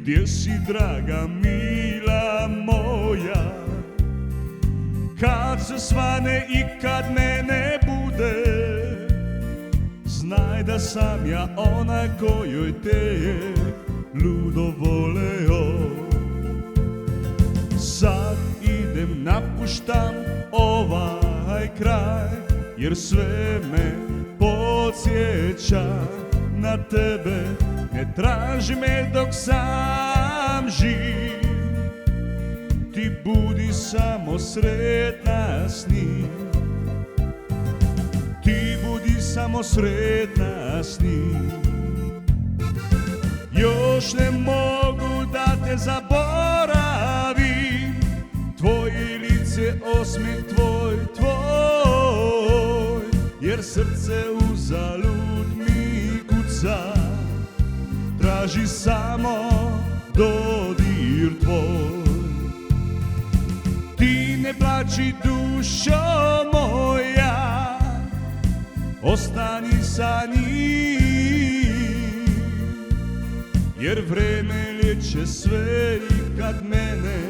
gdje si, draga mila moja? Kad se svane i kad me ne bude, znaj da sam ja ona kojoj te je ludo voleo. Sad idem, napuštam ovaj kraj, jer sve me podsjeća na tebe. Ne traži me dok sam živ, ti budi samo sretna s njim. Ti budi samo sretna s njim. Još ne mogu da te zaboravim, tvoje lice, osmijeh tvoj, jer srce uzalud mi kuca, traži samo dodir tvoj. Ti ne plači, dušo moja, ostani sa njim, jer vreme liječe sve i kad mene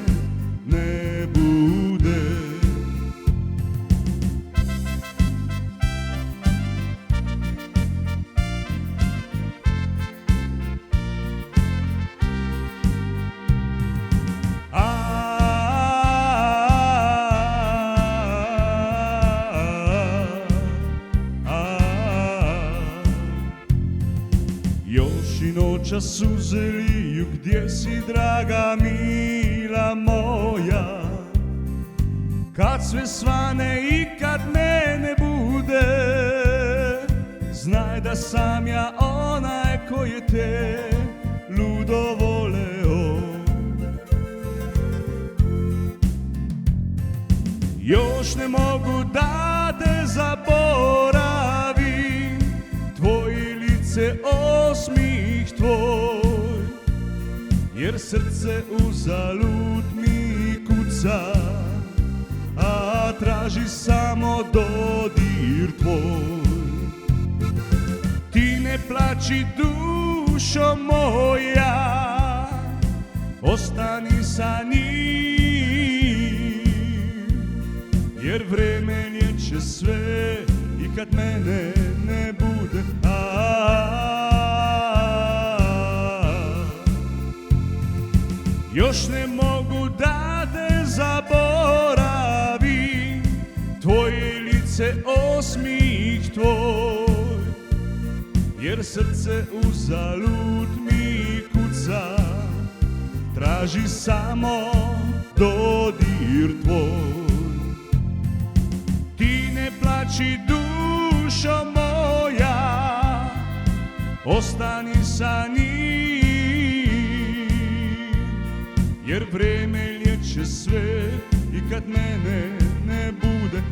ne bude. Još i noća suze liju, gdje si, draga mila moja? Kad sve svane i kad me ne bude, znaj da sam ja onaj koji je te ludo voleo. Još ne mogu da te zaboravim, tvoje lice, osmijeh tvoj, jer srce uzalud mi kuca, a traži samo dodir tvoj. Ti ne plači, dušo moja, ostani sa njim, jer vreme liječe sve i kad mene ne bude. Još ne mogu da te zaboravim, tvoje lice, osmijeh tvoj, jer srce uzalud mi kuca, traži samo dodir tvoj. Ti ne plači, dušo moja, ostani sa njim, jer vreme liječe sve i kad mene ne bude.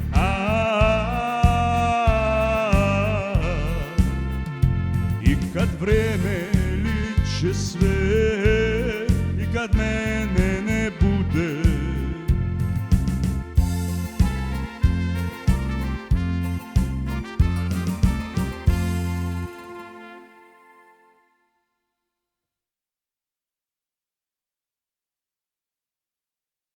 I kad vreme liječe sve